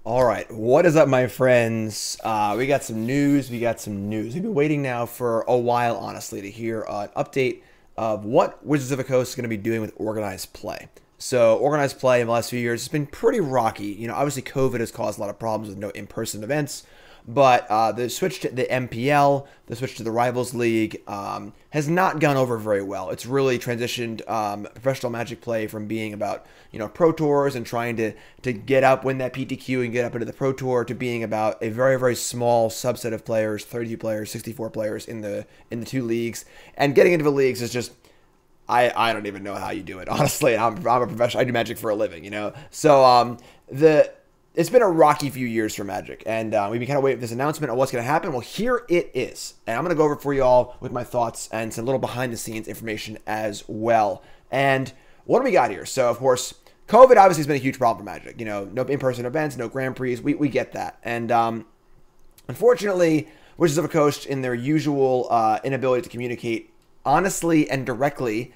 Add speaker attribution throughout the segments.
Speaker 1: All right, what is up, my friends? We got some news. We've been waiting now for a while, honestly, to hear an update of what Wizards of the Coast is going to be doing with organized play. So, organized play in the last few years has been pretty rocky. Obviously, COVID has caused a lot of problems with no in-person events. But the switch to the MPL, the switch to the Rivals League, has not gone over very well. It's really transitioned professional Magic play from being about Pro Tours and trying to get up, win that PTQ, and get up into the Pro Tour to being about a very very small subset of players, 32 players, 64 players in the two leagues, and getting into the leagues is just I don't even know how you do it, honestly. I'm a professional. I do Magic for a living. So the it's been a rocky few years for Magic, and we've been kind of waiting for this announcement of what's going to happen. Well, here it is, and I'm going to go over it for you all with my thoughts and some little behind-the-scenes information as well. And what do we got here? So, of course, COVID obviously has been a huge problem for Magic. No in-person events, no Grand Prix. We get that, and unfortunately, Wizards of the Coast, in their usual inability to communicate honestly and directly,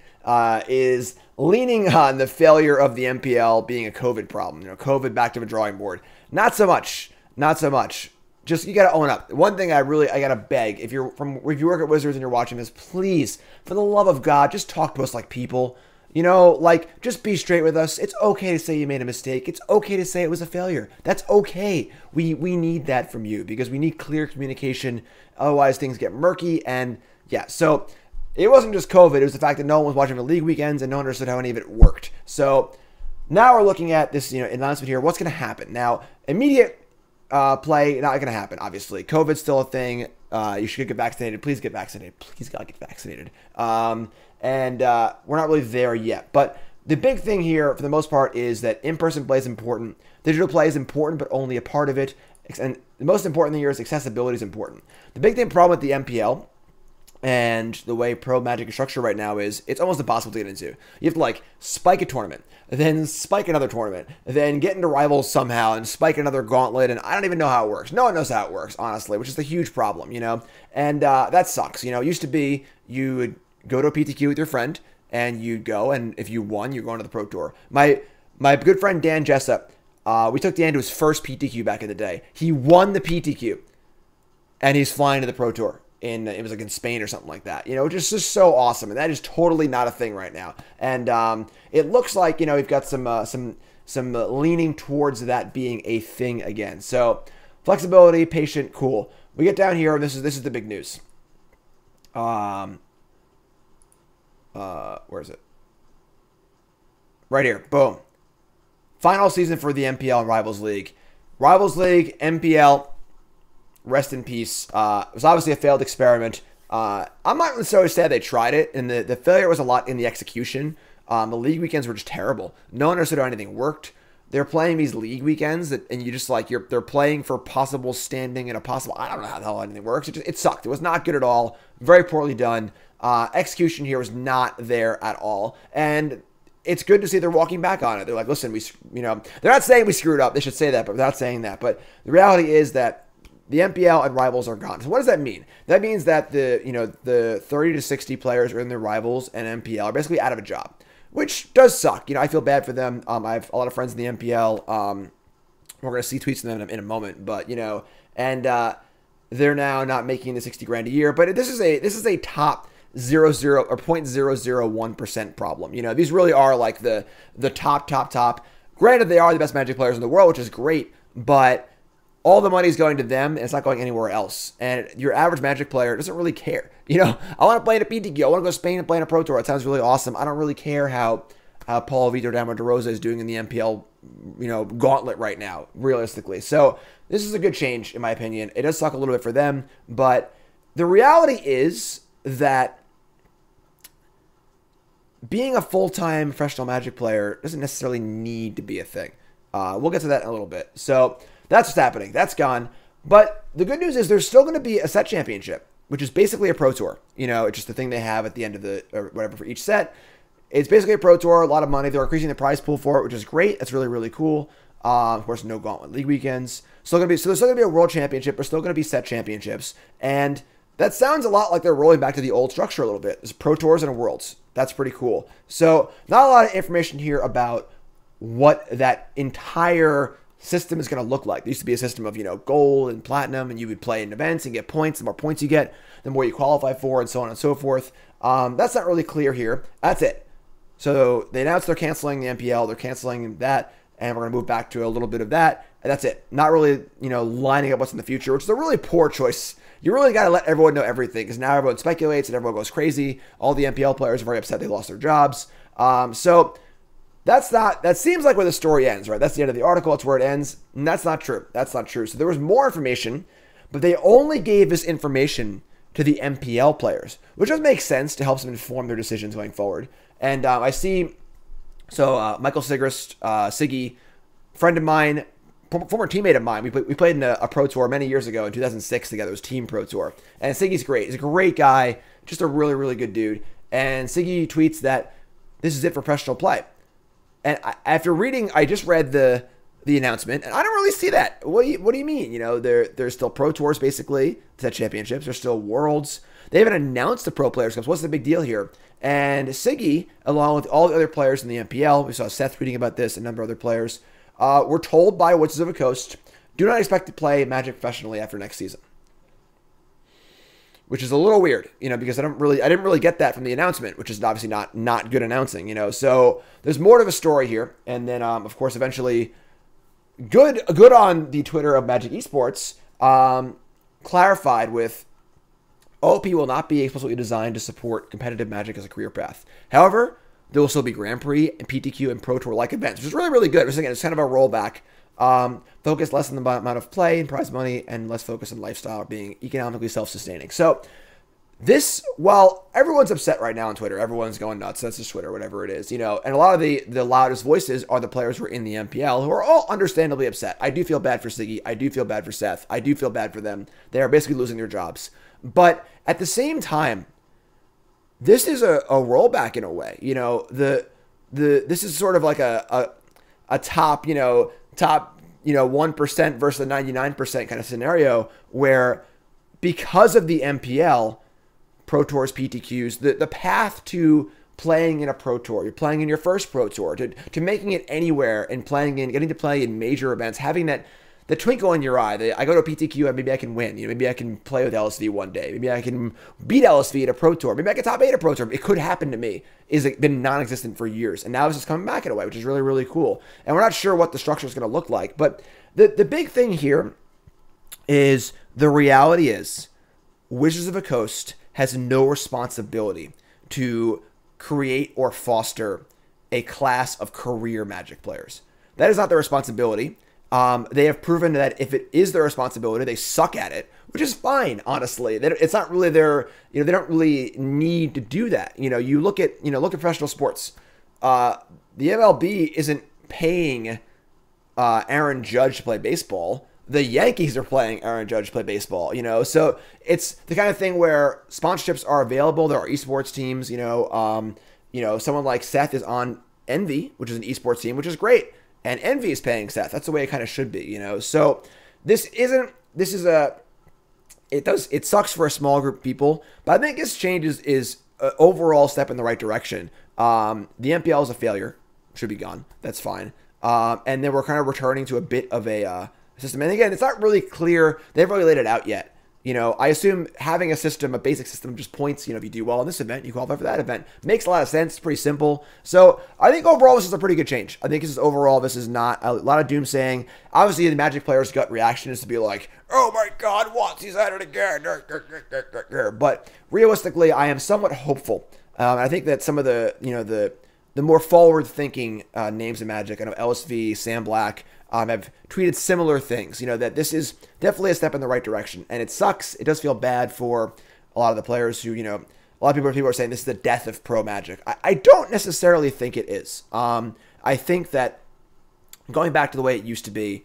Speaker 1: is leaning on the failure of the MPL being a COVID problem. COVID back to the drawing board. Not so much. Not so much. Just, you got to own up. One thing I got to beg, if you work at Wizards and you're watching this, please, for the love of God, just talk to us like people. Just be straight with us. It's okay to say you made a mistake. It's okay to say it was a failure. That's okay. We need that from you because we need clear communication. Otherwise, things get murky. And yeah, so it wasn't just COVID. It was the fact that no one was watching the league weekends and no one understood how any of it worked. So now we're looking at this, announcement here. What's going to happen? Now, immediate play, not going to happen, obviously. COVID's still a thing. You should get vaccinated. Please get vaccinated. Please, God, get vaccinated. And we're not really there yet. But the big thing here, for the most part, is that in-person play is important. Digital play is important, but only a part of it. And the most important thing here is accessibility is important. The big problem with the MPL and the way Pro Magic is structured right now is it's almost impossible to get into. You have to spike a tournament, then spike another tournament, then get into Rivals somehow and spike another gauntlet, and I don't even know how it works. No one knows how it works, honestly, which is a huge problem, And that sucks. It used to be you would go to a PTQ with your friend, and you'd go, and if you won, you're going to the Pro Tour. My good friend Dan Jessup, we took Dan to his first PTQ back in the day. He won the PTQ, and he's flying to the Pro Tour. It was in Spain or something like that, just so awesome. And that is totally not a thing right now. And it looks like, we've got some leaning towards that being a thing again. So flexibility, patient, cool. We get down here, and this is the big news. Where is it? Right here, boom. Final season for the MPL and Rivals League. Rivals League, MPL, rest in peace. It was obviously a failed experiment. I'm not necessarily sad they tried it, and the failure was a lot in the execution. The league weekends were just terrible. No one understood how anything worked. They're playing these league weekends, and you just they're playing for possible standing and a possible, I don't know how the hell anything works. It sucked. It was not good at all. Very poorly done. Execution here was not there at all. And it's good to see they're walking back on it. They're like, listen, they're not saying we screwed up. They should say that, but they're not saying that. But the reality is that the MPL and Rivals are gone. So what does that mean? That means that the 30 to 60 players who are in the Rivals and MPL are basically out of a job, which does suck. I feel bad for them. I have a lot of friends in the MPL. We're going to see tweets from them in a moment, but and they're now not making the 60 grand a year. But this is a top 0 or 0.001% problem. These really are the top. Granted, they are the best Magic players in the world, which is great, but all the money's going to them, and it's not going anywhere else. And your average Magic player doesn't really care. I want to play in a PTQ. I want to go to Spain and play in a Pro Tour. It sounds really awesome. I don't really care how Paul Vitor Damo DeRosa is doing in the MPL, gauntlet right now, realistically. So this is a good change, in my opinion. It does suck a little bit for them, but the reality is that being a full-time professional Magic player doesn't necessarily need to be a thing. We'll get to that in a little bit. So that's what's happening. That's gone. But the good news is there's still going to be a set championship, which is basically a Pro Tour. It's just the thing they have at the end of or whatever for each set. It's basically a Pro Tour, a lot of money. They're increasing the prize pool for it, which is great. That's really, really cool. Of course, no Gauntlet League weekends. So there's still going to be a World Championship. There's still going to be set championships. And that sounds a lot like they're rolling back to the old structure a little bit. There's Pro Tours and a Worlds. That's pretty cool. So not a lot of information here about what that entire system is going to look like. There used to be a system of, gold and platinum, and you would play in events and get points. The more points you get, the more you qualify for, and so on and so forth. That's not really clear here. That's it. So they announced they're canceling the MPL. They're canceling that, and we're going to move back to a little bit of that. And that's it. Not really, lining up what's in the future, which is a really poor choice. You really got to let everyone know everything, because now everyone speculates and everyone goes crazy. All the MPL players are very upset they lost their jobs. So that seems like where the story ends, right? That's the end of the article. That's where it ends. And that's not true. That's not true. So there was more information, but they only gave this information to the MPL players, which does make sense to help them inform their decisions going forward. And I see, Michael Sigrist, Siggy, friend of mine, former teammate of mine, we played in a Pro Tour many years ago in 2006 together. It was Team Pro Tour. And Siggy's great. He's a great guy, just a really, really good dude. And Siggy tweets that this is it for professional play. And after reading, I just read the announcement, and I don't really see that. What do you mean? There's still Pro Tours, basically, set championships. There's still Worlds. They haven't announced the Pro Players Cups. What's the big deal here? And Siggy, along with all the other players in the MPL, we saw Seth tweeting about this, a number of other players, were told by Wizards of the Coast, do not expect to play Magic professionally after next season. Which is a little weird, because I didn't really get that from the announcement, which is obviously not good announcing, So there's more to the story here. And then, of course, eventually, good on the Twitter of Magic Esports, clarified with, OP will not be explicitly designed to support competitive Magic as a career path. However, there will still be Grand Prix and PTQ and Pro Tour-like events, which is really, really good. Again, it's kind of a rollback. Focus less on the amount of play and prize money, and less focus on lifestyle being economically self-sustaining. So this, while everyone's upset right now on Twitter, everyone's going nuts. That's just Twitter, whatever it is, and a lot of the loudest voices are the players who are in the MPL, who are all understandably upset. I do feel bad for Siggy. I do feel bad for Seth. I do feel bad for them. They are basically losing their jobs. But at the same time, this is a rollback in a way. This is sort of like a top 1% versus the 99% kind of scenario, where because of the MPL, Pro Tours, PTQs, the path to playing in a Pro Tour, you're playing in your first Pro Tour, to making it anywhere and getting to play in major events, having the twinkle in your eye. I go to a PTQ and maybe I can win. Maybe I can play with LSV one day. Maybe I can beat LSV at a Pro Tour. Maybe I can top 8 a Pro Tour. It could happen to me. It's been non-existent for years. And now it's just coming back in a way, which is really, really cool. And we're not sure what the structure is going to look like. But the big thing here is the reality is Wizards of the Coast has no responsibility to create or foster a class of career Magic players. That is not their responsibility. They have proven that if it is their responsibility, they suck at it, which is fine, honestly. It's not really their, they don't really need to do that. You look at professional sports. The MLB isn't paying Aaron Judge to play baseball. The Yankees are paying Aaron Judge to play baseball, So it's the kind of thing where sponsorships are available. There are esports teams, someone like Seth is on Envy, which is an esports team, which is great. And Envy is paying Seth. That's the way it kind of should be, So it sucks for a small group of people, but I think this change is an overall step in the right direction. The MPL is a failure. Should be gone. That's fine. And then we're kind of returning to a bit of a system. And again, it's not really clear. They haven't really laid it out yet. I assume having a system, a basic system, just points, if you do well in this event, you qualify for that event. Makes a lot of sense. It's pretty simple. So I think overall, this is a pretty good change. I think this is not a lot of doomsaying. Obviously, the Magic players' gut reaction is to be like, oh my God, he's at it again. But realistically, I am somewhat hopeful. I think that some of the more forward-thinking names in Magic, I know LSV, Sam Black, have tweeted similar things, that this is definitely a step in the right direction. And it sucks. It does feel bad for a lot of the players who, a lot of people are saying this is the death of pro Magic. I don't necessarily think it is. I think that going back to the way it used to be,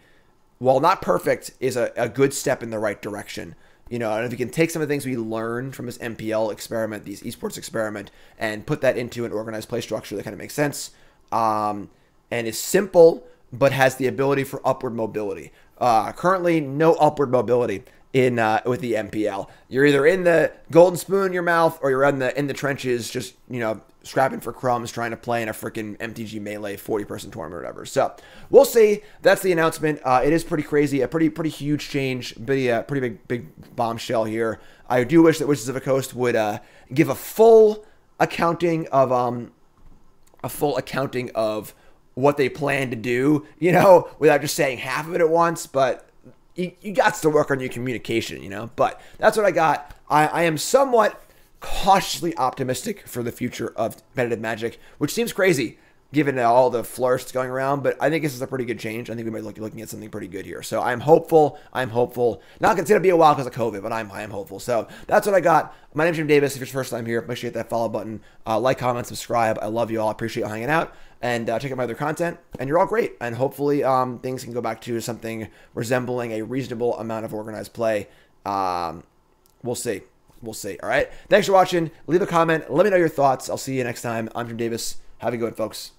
Speaker 1: while not perfect, is a good step in the right direction. And if you can take some of the things we learned from this MPL experiment, these esports experiment, and put that into an organized play structure that kind of makes sense, and is simple, but has the ability for upward mobility. Currently, no upward mobility with the MPL. You're either in the golden spoon in your mouth, or you're in the trenches, just scrapping for crumbs, trying to play in a freaking MTG Melee 40-person tournament or whatever. So we'll see. That's the announcement. It is pretty crazy, a pretty huge change, pretty big bombshell here. I do wish that Wizards of the Coast would give a full accounting of what they plan to do, you know, without just saying half of it at once. But you got to work on your communication, you know. But that's what I got. I am somewhat cautiously optimistic for the future of competitive Magic, which seems crazy given all the flourish that's going around, but I think this is a pretty good change. I think we might be looking at something pretty good here. So I'm hopeful. Not it's going to be a while because of COVID, but I'm hopeful. So that's what I got. My name's Jim Davis. If it's your first time here, make sure you hit that follow button. Like, comment, subscribe. I love you all. I appreciate you hanging out. And check out my other content. And you're all great. And hopefully things can go back to something resembling a reasonable amount of organized play. We'll see. All right. Thanks for watching. Leave a comment. Let me know your thoughts. I'll see you next time. I'm Jim Davis. Have a good one, folks.